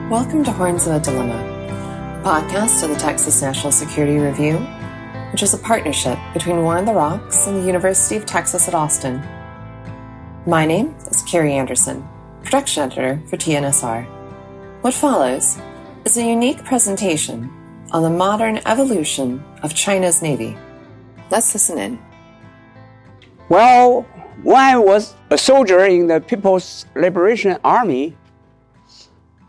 Welcome to Horns of a Dilemma, a podcast of the Texas National Security Review, which is a partnership between War on the Rocks and the University of Texas at Austin. My name is Carrie Anderson, production editor for TNSR. What follows is a unique presentation on the modern evolution of China's Navy. Let's listen in. Well, when I was a soldier in the People's Liberation Army,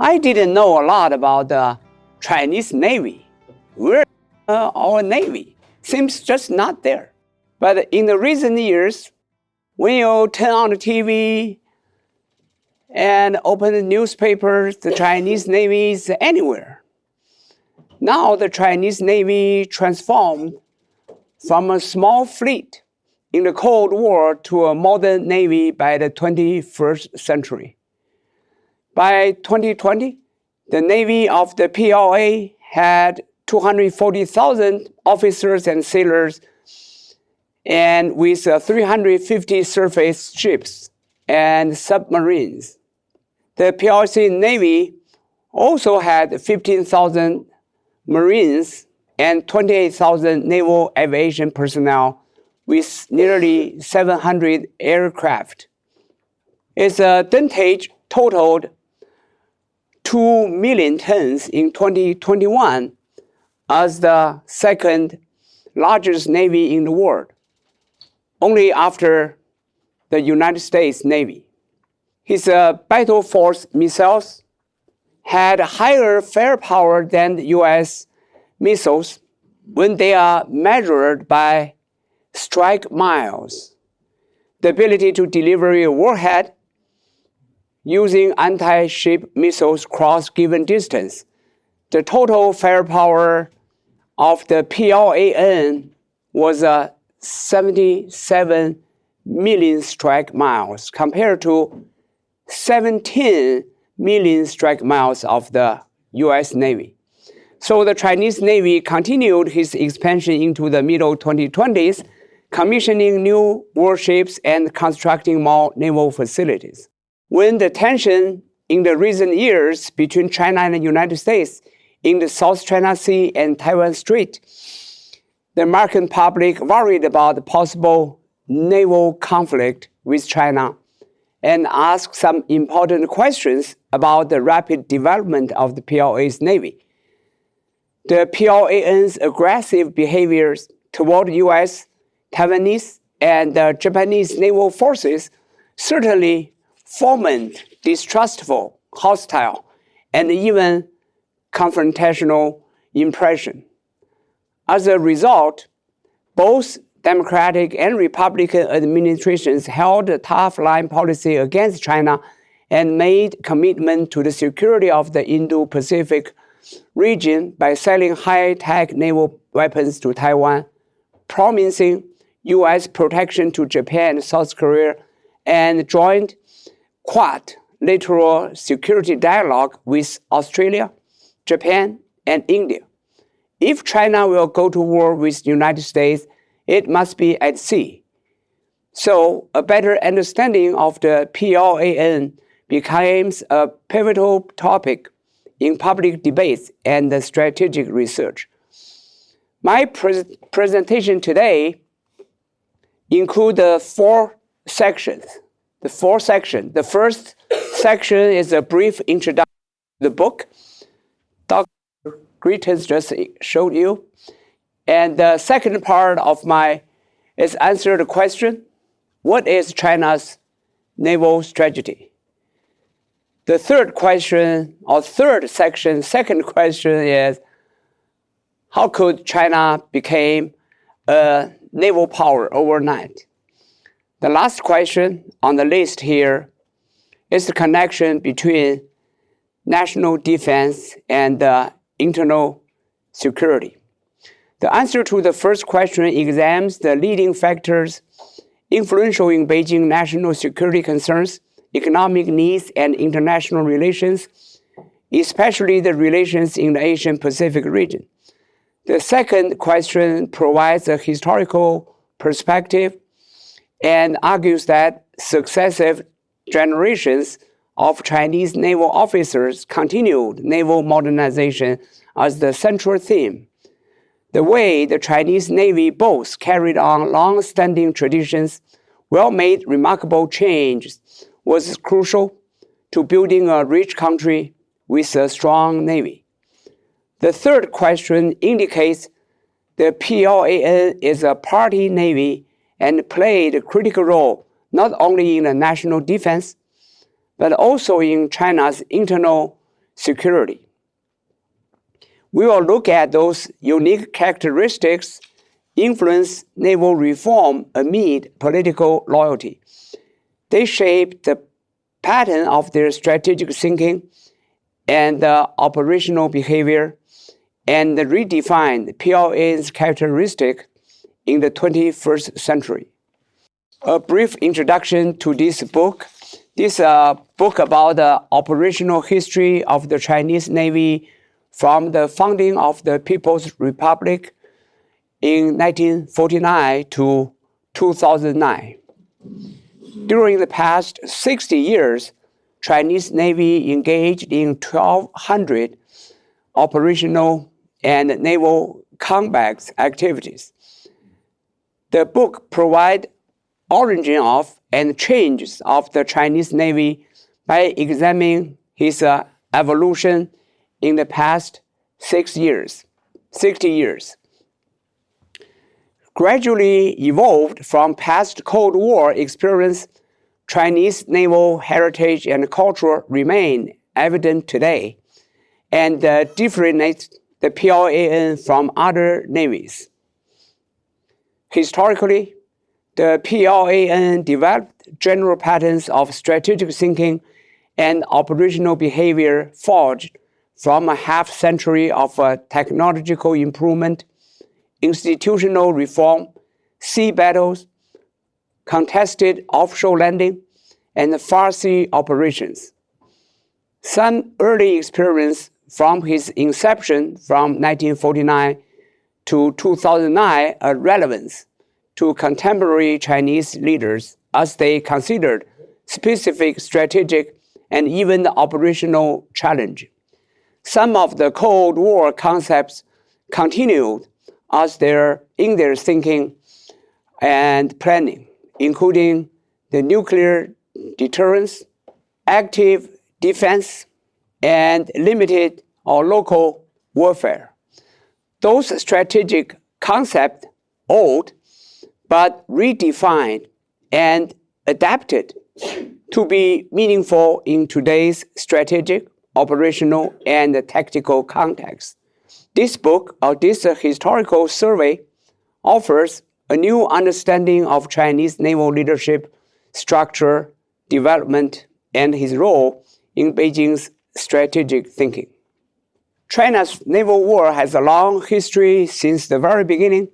I didn't know a lot about the Chinese Navy. Where our Navy seems just not there. But in the recent years, when you turn on the TV and open the newspapers, the Chinese Navy is anywhere. Now the Chinese Navy transformed from a small fleet in the Cold War to a modern Navy by the 21st century. By 2020, the Navy of the PLA had 240,000 officers and sailors, and with 350 surface ships and submarines. The PLC Navy also had 15,000 Marines and 28,000 naval aviation personnel with nearly 700 aircraft. Its tonnage totaled 2 million tons in 2021 as the second largest Navy in the world, only after the United States Navy. His battle force missiles had higher firepower than the U.S. missiles when they are measured by strike miles. The ability to deliver a warhead using anti-ship missiles cross given distance. The total firepower of the PLAN was 77 million strike miles compared to 17 million strike miles of the US Navy. So the Chinese Navy continued its expansion into the middle 2020s, commissioning new warships and constructing more naval facilities. When the tension in the recent years between China and the United States in the South China Sea and Taiwan Strait, the American public worried about the possible naval conflict with China and asked some important questions about the rapid development of the PLA's Navy. The PLAN's aggressive behaviors toward U.S., Taiwanese, and Japanese naval forces certainly foment distrustful, hostile, and even confrontational impression. As a result, both Democratic and Republican administrations held a tough line policy against China and made commitment to the security of the Indo-Pacific region by selling high-tech naval weapons to Taiwan, promising U.S. protection to Japan and South Korea, and joint quadrilateral security dialogue with Australia, Japan, and India. If China will go to war with the United States, it must be at sea. So a better understanding of the PLAN becomes a pivotal topic in public debates and strategic research. My presentation today includes the four sections. The first section is a brief introduction to the book Dr. Greetens just showed you. And the second part of is answer the question, what is China's naval strategy? The second question is, how could China become a naval power overnight? The last question on the list here is the connection between national defense and internal security. The answer to the first question examines the leading factors influential in Beijing national security concerns, economic needs, and international relations, especially the relations in the Asian Pacific region. The second question provides a historical perspective and argues that successive generations of Chinese naval officers continued naval modernization as the central theme. The way the Chinese Navy both carried on long-standing traditions while made remarkable changes was crucial to building a rich country with a strong navy. The third question indicates the PLAN is a party navy and played a critical role not only in the national defense, but also in China's internal security. We will look at those unique characteristics influence naval reform amid political loyalty. They shape the pattern of their strategic thinking and operational behavior and redefine PLA's characteristic in the 21st century. A brief introduction to this book. This book about the operational history of the Chinese Navy from the founding of the People's Republic in 1949 to 2009. During the past 60 years, Chinese Navy engaged in 1,200 operational and naval combat activities. The book provides origin of and changes of the Chinese Navy by examining its evolution in the past 60 years. Gradually evolved from past Cold War experience, Chinese naval heritage and culture remain evident today and differentiate the PLAN from other navies. Historically, the PLAN developed general patterns of strategic thinking and operational behavior forged from a half-century of technological improvement, institutional reform, sea battles, contested offshore landing, and far-sea operations. Some early experience from his inception from 1949 to 2009 are relevant to contemporary Chinese leaders as they considered specific strategic and even operational challenge. Some of the Cold War concepts continued in their thinking and planning, including the nuclear deterrence, active defense, and limited or local warfare. Those strategic concepts, old but redefined and adapted to be meaningful in today's strategic, operational, and tactical context. This book, or this historical survey, offers a new understanding of Chinese naval leadership, structure, development, and his role in Beijing's strategic thinking. China's naval war has a long history since the very beginning.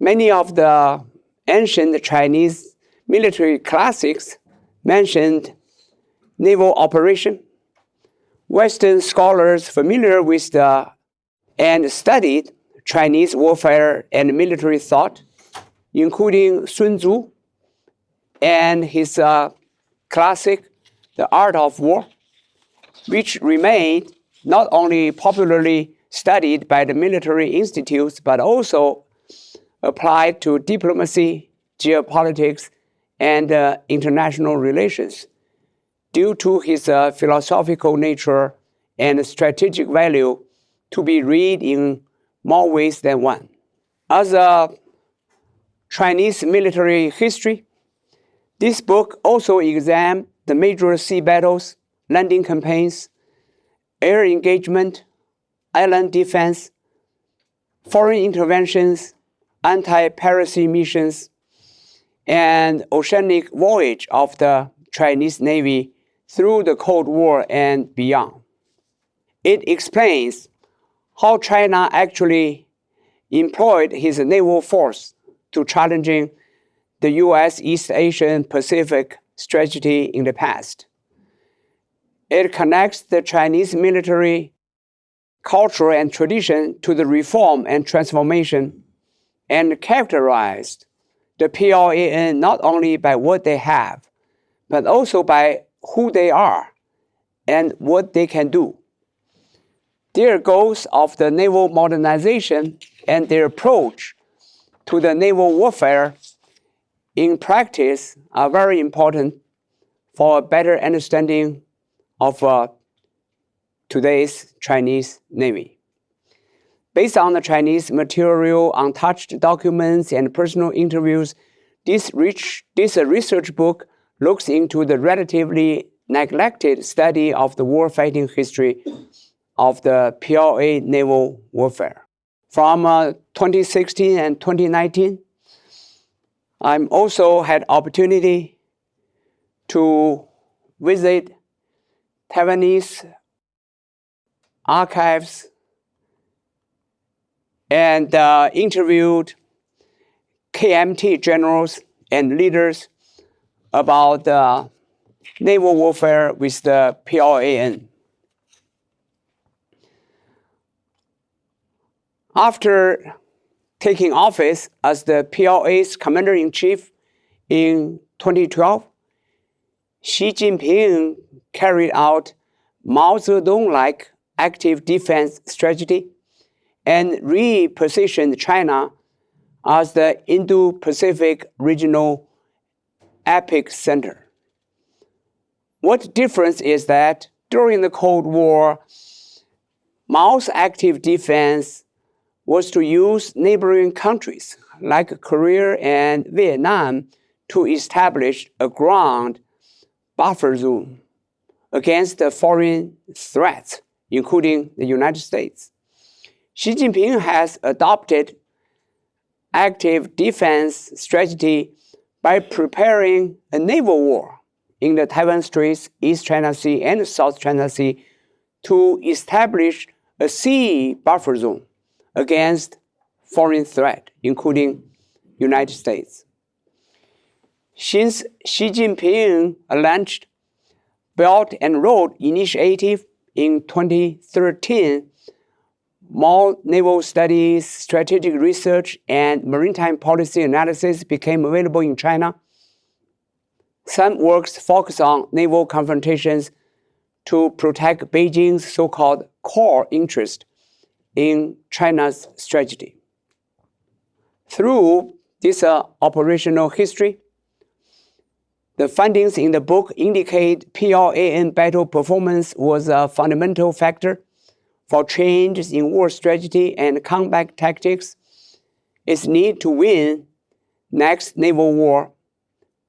Many of the ancient Chinese military classics mentioned naval operation. Western scholars familiar with and studied Chinese warfare and military thought, including Sun Tzu and his classic, The Art of War, which remained not only popularly studied by the military institutes, but also applied to diplomacy, geopolitics, and international relations due to his philosophical nature and strategic value to be read in more ways than one. As a Chinese military history, this book also examines the major sea battles, landing campaigns, air engagement, island defense, foreign interventions, anti-piracy missions, and oceanic voyage of the Chinese Navy through the Cold War and beyond. It explains how China actually employed his naval force to challenging the U.S. East Asian Pacific strategy in the past. It connects the Chinese military culture and tradition to the reform and transformation and characterized the PLAN not only by what they have, but also by who they are and what they can do. Their goals of the naval modernization and their approach to the naval warfare in practice are very important for a better understanding of today's Chinese Navy. Based on the Chinese material, untouched documents, and personal interviews, this research book looks into the relatively neglected study of the warfighting history of the PLA naval warfare. From 2016 and 2019, I also had opportunity to visit Taiwanese archives and interviewed KMT generals and leaders about naval warfare with the PLAN. After taking office as the PLA's commander-in-chief in 2012, Xi Jinping carried out Mao Zedong-like active defense strategy and repositioned China as the Indo-Pacific regional epicenter. What difference is that during the Cold War, Mao's active defense was to use neighboring countries like Korea and Vietnam to establish a ground buffer zone against the foreign threats, including the United States. Xi Jinping has adopted active defense strategy by preparing a naval war in the Taiwan Straits, East China Sea, and South China Sea to establish a sea buffer zone against foreign threat, including United States. Since Xi Jinping launched Belt and Road Initiative in 2013, more naval studies, strategic research, and maritime policy analysis became available in China. Some works focus on naval confrontations to protect Beijing's so-called core interest in China's strategy. Through this operational history, the findings in the book indicate PLAN battle performance was a fundamental factor for changes in war strategy and combat tactics. Its need to win next naval war,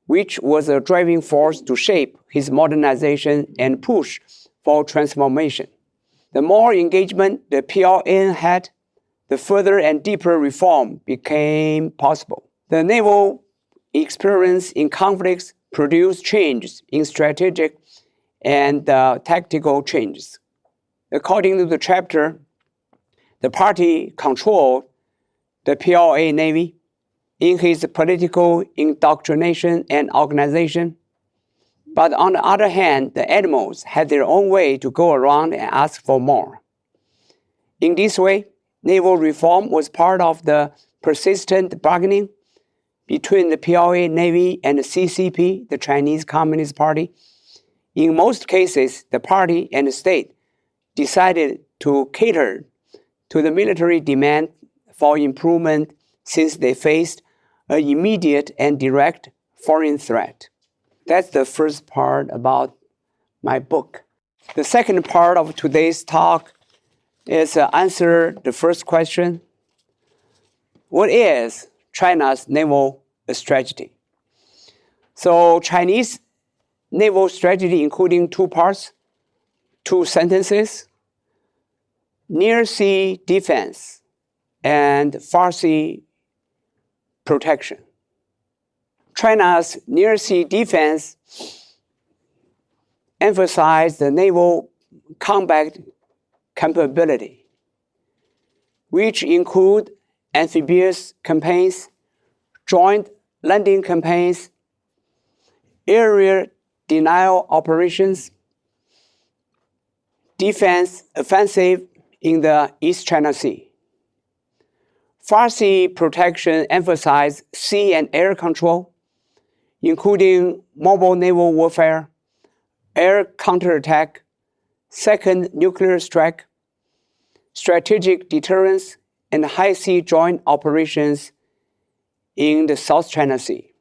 which was a driving force to shape his modernization and push for transformation. The more engagement the PLN had, the further and deeper reform became possible. The naval experience in conflicts produced changes in strategic and tactical changes. According to the chapter, the party controlled the PLA Navy in his political indoctrination and organization. But on the other hand, the admirals had their own way to go around and ask for more. In this way, naval reform was part of the persistent bargaining between the PLA Navy and the CCP, the Chinese Communist Party. In most cases, the party and the state decided to cater to the military demand for improvement since they faced an immediate and direct foreign threat. That's the first part about my book. The second part of today's talk is answer the first question. What is China's naval strategy? So Chinese naval strategy including two parts, two sentences: near sea defense and far sea protection. China's near sea defense emphasized the naval combat capability, which include amphibious campaigns, joint landing campaigns, area denial operations, defense offensive in the East China Sea. Far sea protection emphasized sea and air control, including mobile naval warfare, air counterattack, second nuclear strike, strategic deterrence, and high-sea joint operations in the South China Sea.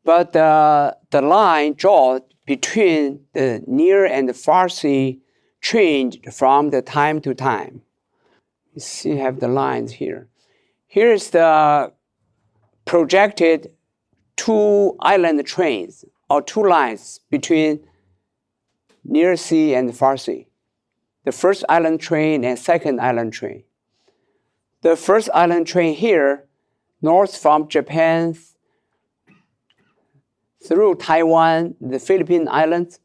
But the line drawn between the near and the far sea changed from the time to time. You see, I have the lines here. Here's the projected two island trains, or two lines between near sea and far sea. The first island train and second island train. The first island train here, north from Japan through Taiwan, the Philippine Islands.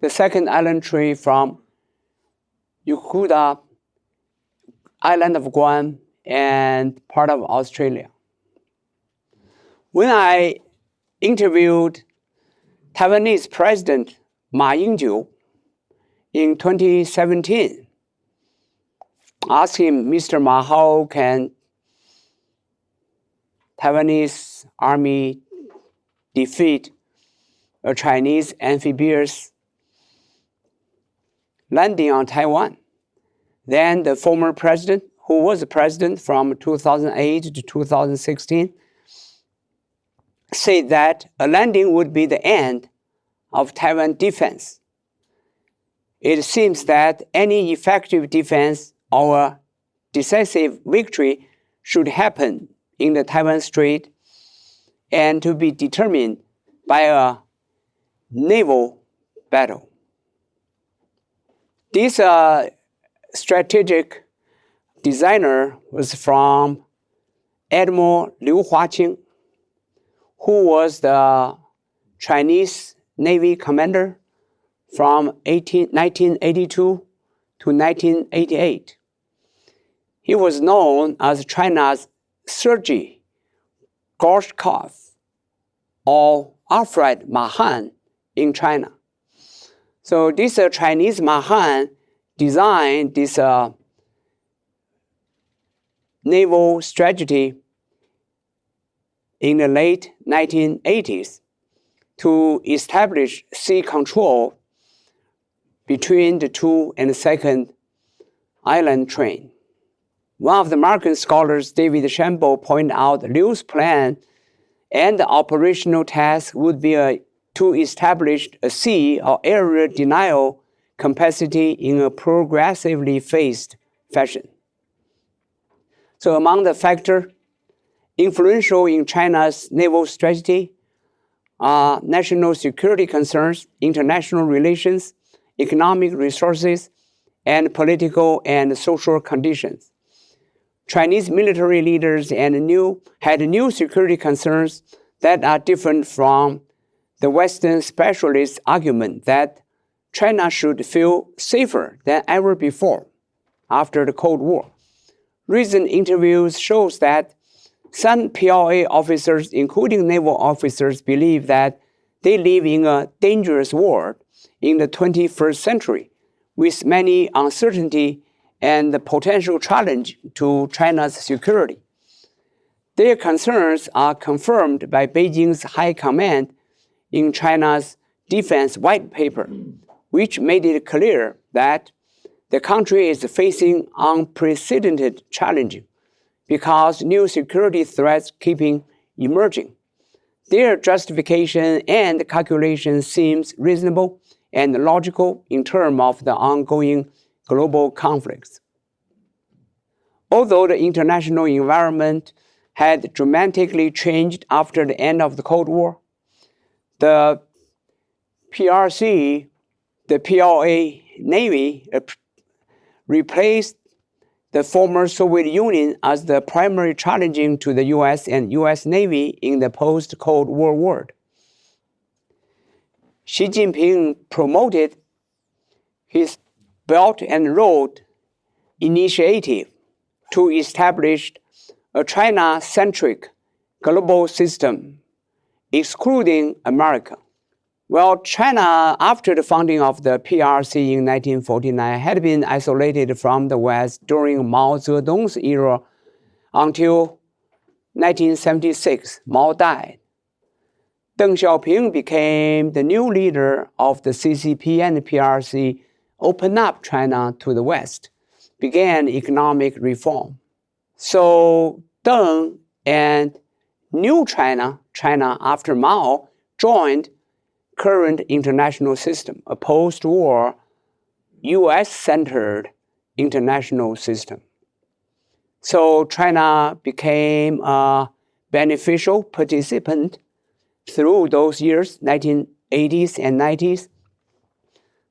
The second island train from Yukuda, island of Guam, and part of Australia. When I interviewed Taiwanese President Ma Ying-jeou in 2017, asked him, Mr. Ma, how can Taiwanese army defeat a Chinese amphibious landing on Taiwan? Then the former president, who was the president from 2008 to 2016, said that a landing would be the end of Taiwan defense. It seems that any effective defense or decisive victory should happen in the Taiwan Strait and to be determined by a naval battle. This strategic designer was from Admiral Liu Huaqing, who was the Chinese Navy commander from 1982 to 1988. He was known as China's Sergei Gorshkov, or Alfred Mahan in China. So this Chinese Mahan designed this naval strategy in the late 1980s to establish sea control between the two and the second island train. One of the American scholars, David Shambo, pointed out Liu's plan and the operational task would be to establish a sea or area denial capacity in a progressively phased fashion. So among the factors influential in China's naval strategy are national security concerns, international relations, economic resources, and political and social conditions. Chinese military leaders had new security concerns that are different from the Western specialists' argument that China should feel safer than ever before after the Cold War. Recent interviews show that some PLA officers, including naval officers, believe that they live in a dangerous world in the 21st century with many uncertainty and the potential challenge to China's security. Their concerns are confirmed by Beijing's high command in China's defense white paper, which made it clear that the country is facing unprecedented challenges because new security threats keep emerging. Their justification and calculation seems reasonable and logical in terms of the ongoing global conflicts. Although the international environment had dramatically changed after the end of the Cold War, the PRC, the PLA Navy, replaced the former Soviet Union as the primary challenge to the U.S. and U.S. Navy in the post-Cold War world. Xi Jinping promoted his Belt and Road initiative to establish a China-centric global system, excluding America. Well, China, after the founding of the PRC in 1949, had been isolated from the West during Mao Zedong's era until 1976. Mao died. Deng Xiaoping became the new leader of the CCP and the PRC, opened up China to the West, began economic reform. So Deng and New China, China after Mao, joined current international system, a post-war US-centered international system. So China became a beneficial participant through those years, 1980s and 90s.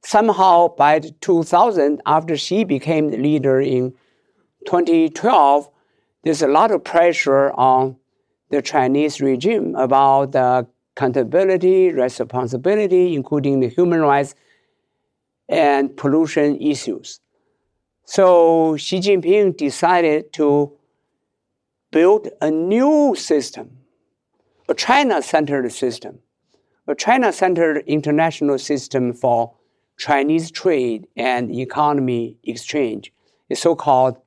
Somehow by 2000, after Xi became the leader in 2012, there's a lot of pressure on the Chinese regime about the accountability, responsibility, including the human rights and pollution issues. So Xi Jinping decided to build a new system, a China-centered system, a China-centered international system for Chinese trade and economy exchange, a so-called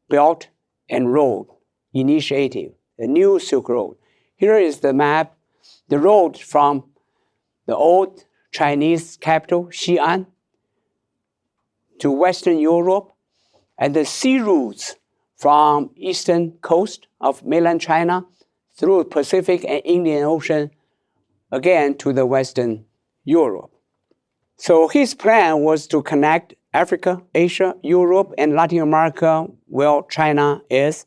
Belt and Road Initiative, the new Silk Road. Here is the map, the road from the old Chinese capital, Xi'an, to Western Europe, and the sea routes from eastern coast of mainland China through Pacific and Indian Ocean, again to the Western Europe. So his plan was to connect Africa, Asia, Europe, and Latin America where China is,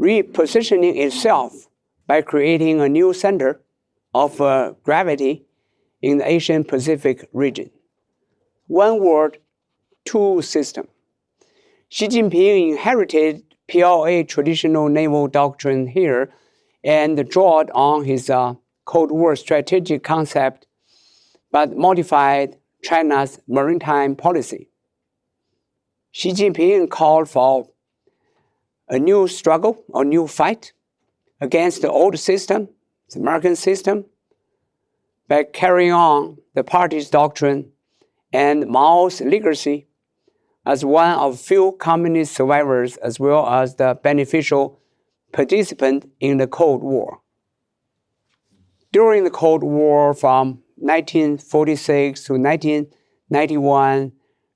repositioning itself by creating a new center of gravity in the Asian Pacific region. One world, two system. Xi Jinping inherited PLA traditional naval doctrine here and drawed on his Cold War strategic concept, but modified China's maritime policy. Xi Jinping called for a new struggle, a new fight against the old system, the American system, by carrying on the party's doctrine and Mao's legacy as one of few communist survivors, as well as the beneficial participant in the Cold War. During the Cold War from 1946 to 1991,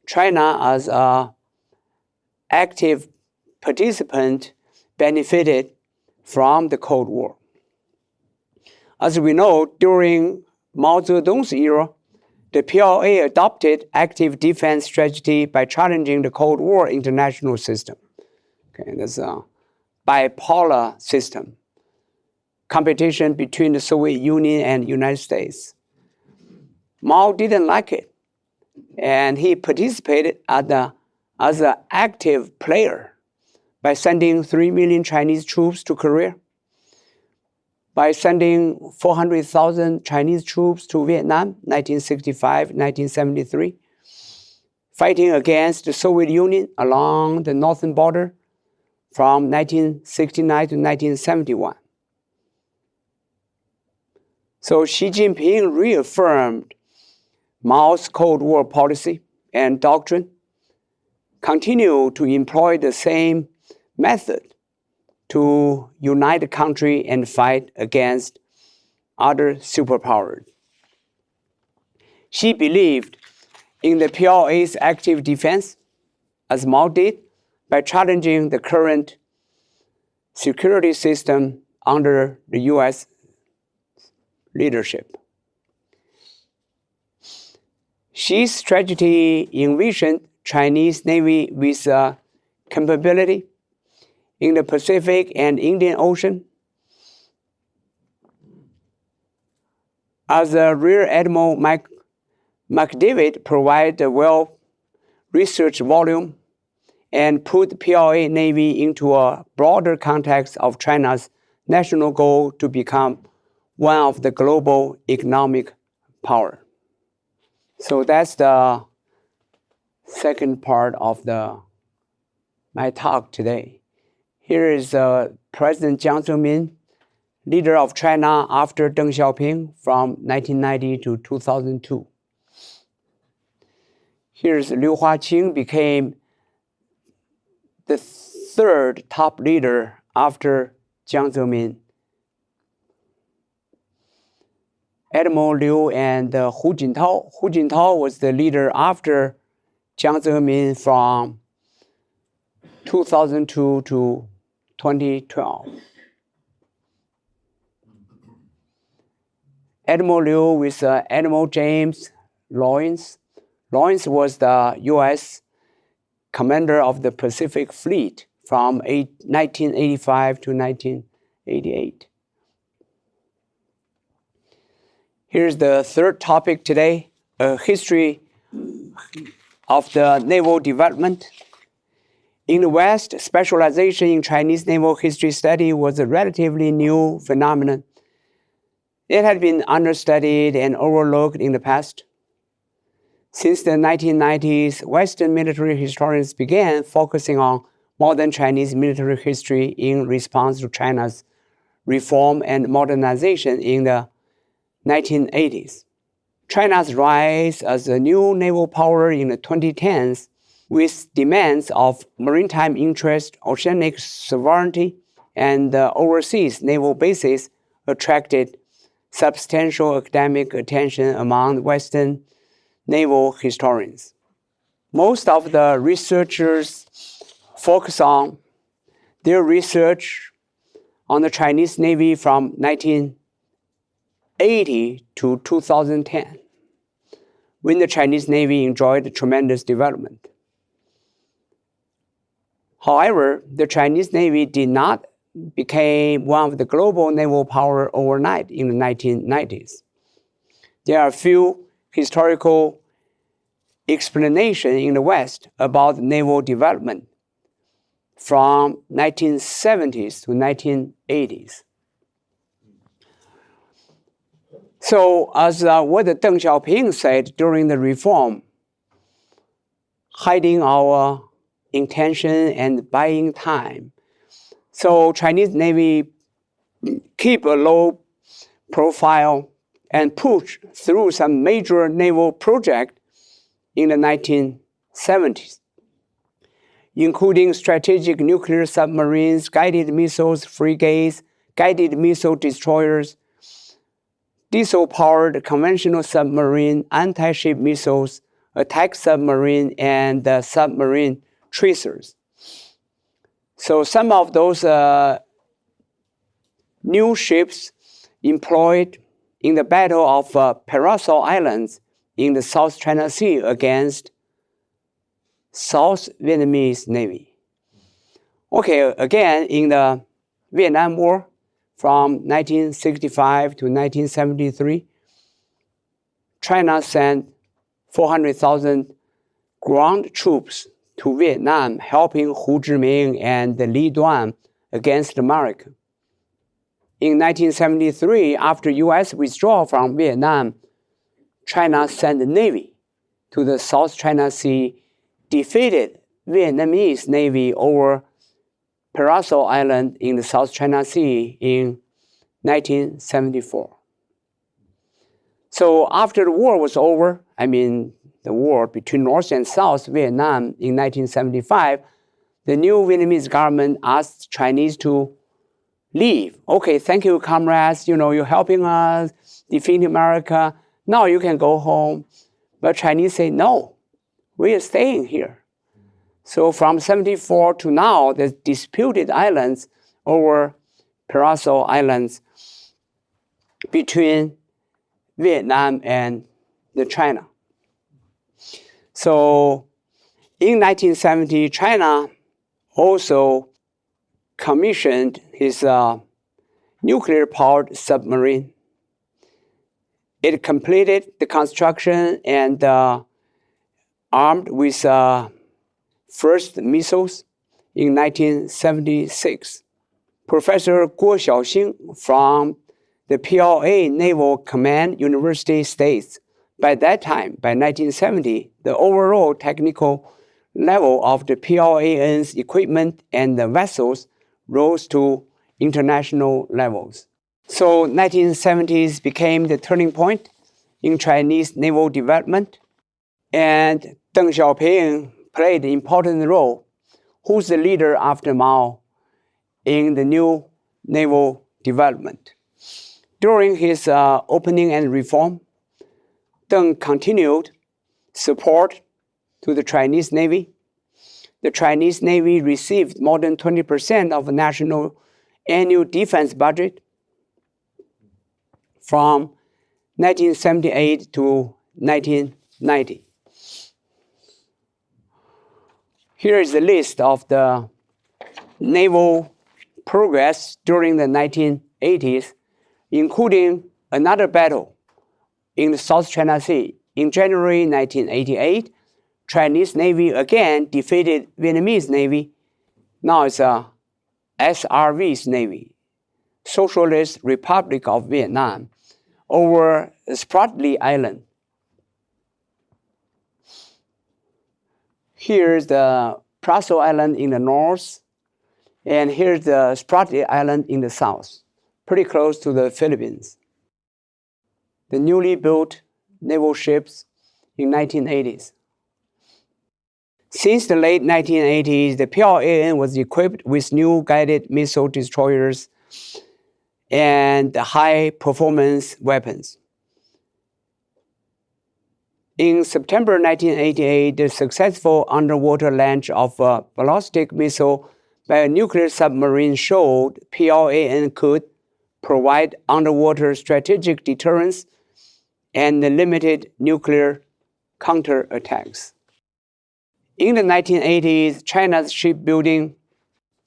China as an active participant benefited from the Cold War. As we know, during Mao Zedong's era, the PLA adopted active defense strategy by challenging the Cold War international system. Okay, that's a bipolar system, competition between the Soviet Union and the United States. Mao didn't like it, and he participated as an active player by sending 3 million Chinese troops to Korea, by sending 400,000 Chinese troops to Vietnam, 1965, 1973, fighting against the Soviet Union along the northern border from 1969 to 1971. So Xi Jinping reaffirmed Mao's Cold War policy and doctrine, continued to employ the same method to unite the country and fight against other superpowers. Xi believed in the PLA's active defense, as Mao did, by challenging the current security system under the US leadership. Xi's strategy envisioned Chinese Navy with capability in the Pacific and Indian Ocean. As a Rear Admiral McDavid provided a well-researched volume and put PLA Navy into a broader context of China's national goal to become one of the global economic power. So that's the second part of my talk today. Here is President Jiang Zemin, leader of China after Deng Xiaoping from 1990 to 2002. Here's Liu Huaqing, became the third top leader after Jiang Zemin. Admiral Liu and Hu Jintao. Hu Jintao was the leader after Jiang Zemin from 2002 to 2012. Admiral Liu with Admiral James Lawrence. Lawrence was the U.S. commander of the Pacific Fleet from 1985 to 1988. Here's the third topic today, a history of the naval development. In the West, specialization in Chinese naval history study was a relatively new phenomenon. It had been understudied and overlooked in the past. Since the 1990s, Western military historians began focusing on modern Chinese military history in response to China's reform and modernization in the 1980s. China's rise as a new naval power in the 2010s, with demands of maritime interest, oceanic sovereignty, and overseas naval bases, attracted substantial academic attention among Western naval historians. Most of the researchers focus on their research on the Chinese Navy from 1980 to 2010, when the Chinese Navy enjoyed tremendous development. However, the Chinese Navy did not become one of the global naval power overnight in the 1990s. There are few historical explanations in the West about naval development from 1970s to 1980s. So, as what Deng Xiaoping said during the reform, hiding our intention and buying time. So Chinese Navy keep a low profile and push through some major naval project in the 1970s, including strategic nuclear submarines, guided missiles, frigates, guided missile destroyers, diesel-powered conventional submarine, anti-ship missiles, attack submarine, and submarine tracers. So some of those new ships employed in the Battle of Paracel Islands in the South China Sea against South Vietnamese Navy. Okay, again, in the Vietnam War from 1965 to 1973, China sent 400,000 ground troops to Vietnam, helping Hu Zhiming and Li Duan against America. In 1973, after U.S. withdrawal from Vietnam, China sent the Navy to the South China Sea, defeated Vietnamese Navy over Paracel Island in the South China Sea in 1974. So after the war was over, the war between North and South Vietnam in 1975, the new Vietnamese government asked Chinese to leave. Okay, thank you, comrades. You're helping us defeat America. Now you can go home. But Chinese say, no, we are staying here. So from 74 to now, the disputed islands over Paracel Islands between Vietnam and China. So in 1970, China also commissioned his nuclear-powered submarine. It completed the construction and armed with first missiles in 1976. Professor Guo Xiaoxing from the PLA Naval Command University states, by that time, by 1970, the overall technical level of the PLAN's equipment and the vessels rose to international levels. So 1970s became the turning point in Chinese naval development, and Deng Xiaoping played an important role. Who's the leader after Mao in the new naval development? During his opening and reform, Deng continued support to the Chinese Navy. The Chinese Navy received more than 20% of the national annual defense budget from 1978 to 1990. Here is the list of the naval progress during the 1980s, including another battle in the South China Sea. In January 1988, Chinese Navy again defeated Vietnamese Navy. Now it's SRV's Navy, Socialist Republic of Vietnam, over Spratly Island. Here's the Praso Island in the north, and here's the Spratly Island in the south, pretty close to the Philippines. The newly built naval ships in 1980s. Since the late 1980s, the PLAN was equipped with new guided missile destroyers and high-performance weapons. In September 1988, the successful underwater launch of a ballistic missile by a nuclear submarine showed PLAN could provide underwater strategic deterrence and limited nuclear counterattacks. In the 1980s, China's shipbuilding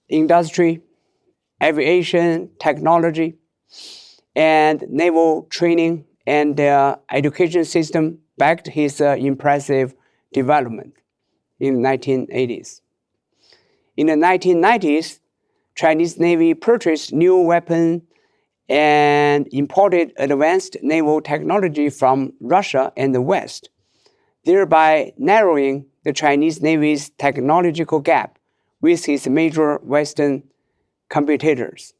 industry, aviation technology, and naval training and education system backed his impressive development in the 1980s. In the 1990s, Chinese Navy purchased new weapons and imported advanced naval technology from Russia and the West, thereby narrowing the Chinese Navy's technological gap with its major Western competitors.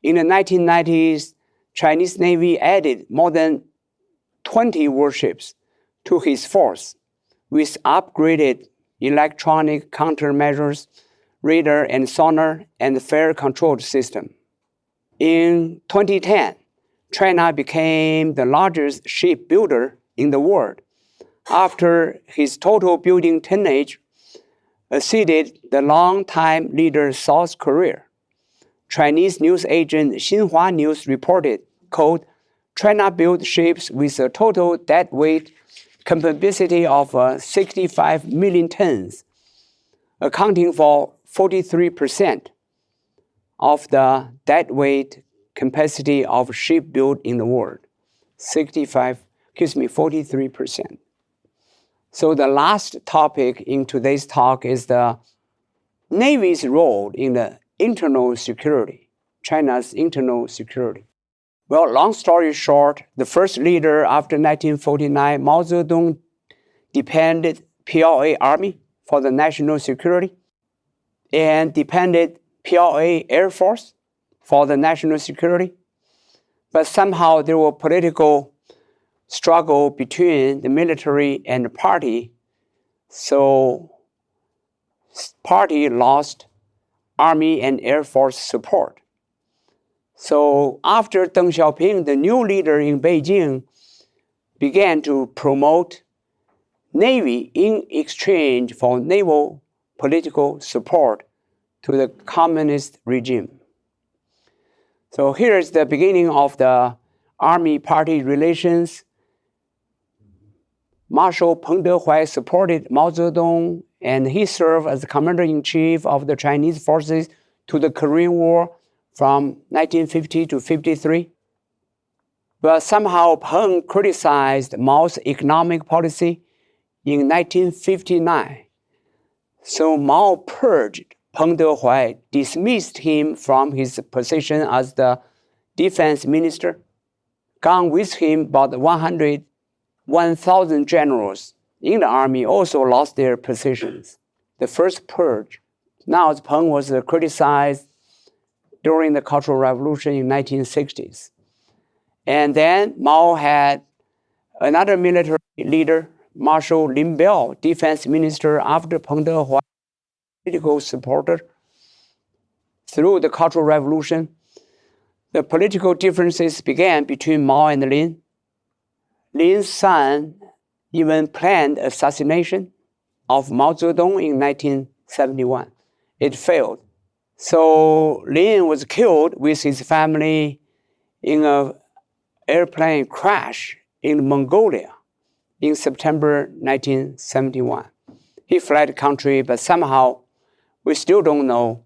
In the 1990s, Chinese Navy added more than 20 warships to his force with upgraded electronic countermeasures, radar and sonar, and fare control system. In 2010, China became the largest shipbuilder in the world after his total building tonnage exceeded the longtime leader South Korea. Chinese news agent Xinhua News reported, quote, China-built ships with a total deadweight capacity of 65 million tons, accounting for 43% of the deadweight capacity of ship built in the world. 43%. So the last topic in today's talk is the Navy's role in the internal security, China's internal security. Well, long story short, the first leader after 1949, Mao Zedong, depended PLA Army for the national security and depended PLA Air Force for the national security. But somehow there were political struggle between the military and the party. So party lost Army and Air Force support. So after Deng Xiaoping, the new leader in Beijing, began to promote Navy in exchange for naval political support to the communist regime. So here is the beginning of the Army-party relations. Marshal Peng Dehuai supported Mao Zedong, and he served as the commander-in-chief of the Chinese forces to the Korean War from 1950 to 53. But somehow Peng criticized Mao's economic policy in 1959. So Mao purged Peng Dehuai, dismissed him from his position as the defense minister. Gone with him about 1,000 generals in the army also lost their positions. The first purge. Now Peng was criticized during the Cultural Revolution in 1960s. And then Mao had another military leader, Marshal Lin Biao, defense minister after Peng Dehuai, political supporter through the Cultural Revolution. The political differences began between Mao and Lin. Lin's son even planned assassination of Mao Zedong in 1971. It failed. So Lin was killed with his family in an airplane crash in Mongolia in September 1971. He fled the country, but somehow we still don't know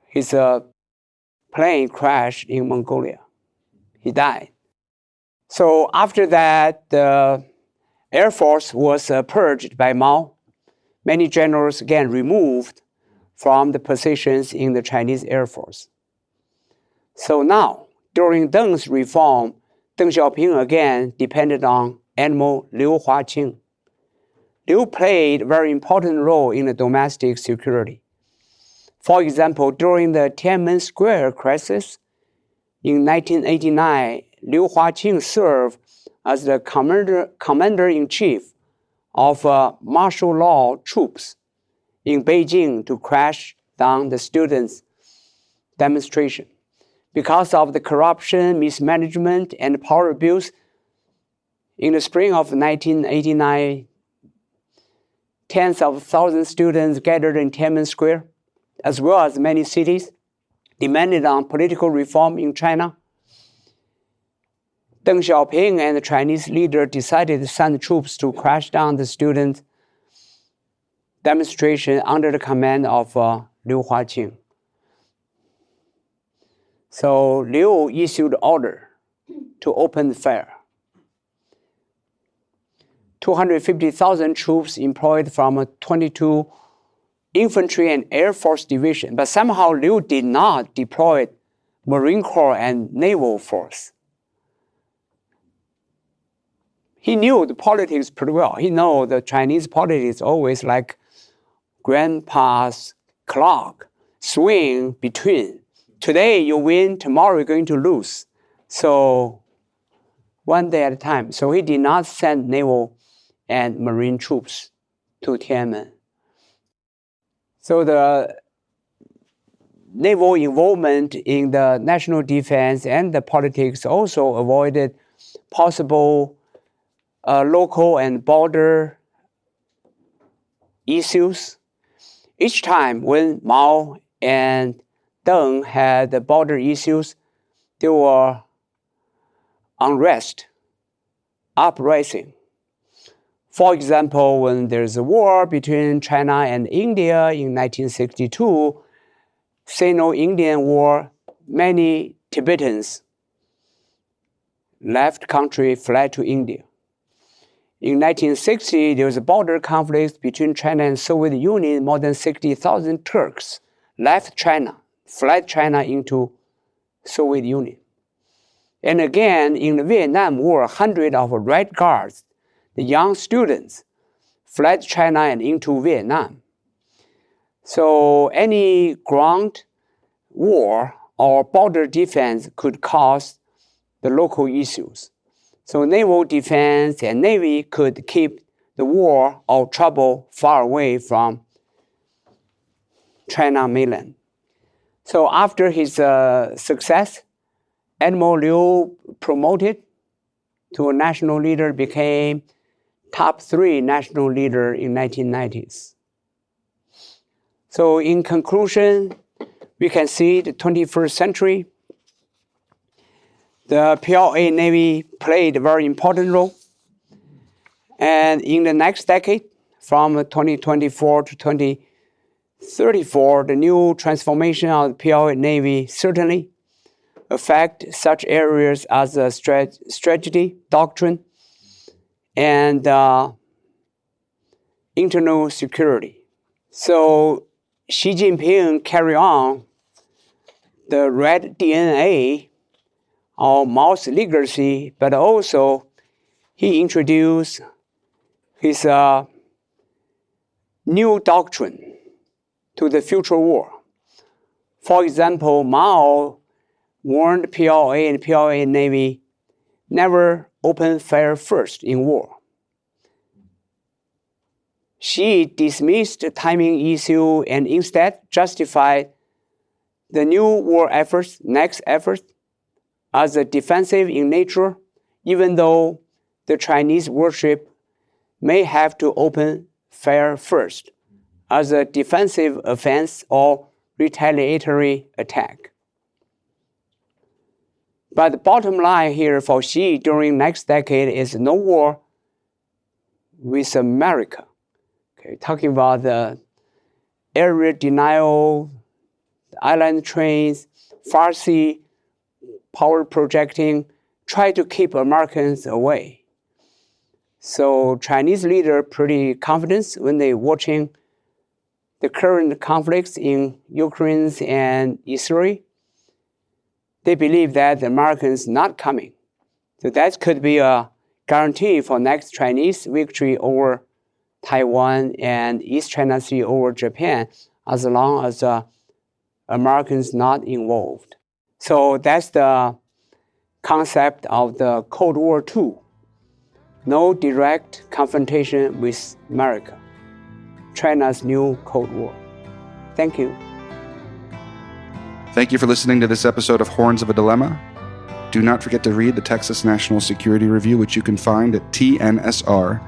his plane crashed in Mongolia. He died. So after that, the Air Force was purged by Mao. Many generals again removed from the positions in the Chinese Air Force. So now, during Deng's reform, Deng Xiaoping again depended on Admiral Liu Huaqing. Liu played a very important role in the domestic security. For example, during the Tiananmen Square crisis in 1989, Liu Huaqing served as the commander-in-chief of martial law troops in Beijing to crash down the students' demonstration. Because of the corruption, mismanagement, and power abuse, in the spring of 1989, tens of thousands of students gathered in Tiananmen Square, as well as many cities, demanded on political reform in China. Deng Xiaoping and the Chinese leader decided to send troops to crash down the student demonstration under the command of Liu Huaqing. So Liu issued order to open fire. 250,000 troops employed from 22 infantry and Air Force division, but somehow Liu did not deploy Marine Corps and Naval Force. He knew the politics pretty well. He knew the Chinese politics always like grandpa's clock, swing between. Today you win, tomorrow you're going to lose. So one day at a time. So he did not send naval and marine troops to Tiananmen. So the naval involvement in the national defense and the politics also avoided possible local and border issues. Each time when Mao and Deng had the border issues, there were unrest, uprising. For example, when there's a war between China and India in 1962, Sino-Indian War, many Tibetans left country, fled to India. In 1960, there was a border conflict between China and Soviet Union. More than 60,000 Turks left China, fled China into Soviet Union. And again, in the Vietnam War, hundreds of Red Guards, the young students, fled China and into Vietnam. So any ground war or border defense could cause the local issues. So naval defense and navy could keep the war or trouble far away from China mainland. So after his success, Admiral Liu promoted to a national leader, became top 3 national leader in 1990s. So in conclusion, we can see the 21st century, the PLA Navy played a very important role. And in the next decade, from 2024 to 2034, the new transformation of the PLA Navy certainly affect such areas as strategy, doctrine, and internal security. So Xi Jinping carry on the red DNA of Mao's legacy, but also he introduced his new doctrine to the future war. For example, Mao warned PLA and PLA Navy never open fire first in war. Xi dismissed the timing issue and instead justified the new war efforts, next efforts, as a defensive in nature, even though the Chinese warship may have to open fire first as a defensive offense or retaliatory attack. But the bottom line here for Xi during next decade is no war with America. Okay, talking about the area denial, the island trains, Far Sea power projecting, try to keep Americans away. So Chinese leader pretty confident when they watching the current conflicts in Ukraine and Israel. They believe that the Americans not coming. So that could be a guarantee for next Chinese victory over Taiwan and East China Sea over Japan, as long as Americans not involved. So that's the concept of the Cold War II. No direct confrontation with America. China's new Cold War. Thank you. Thank you for listening to this episode of Horns of a Dilemma. Do not forget to read the Texas National Security Review, which you can find at tnsr.org.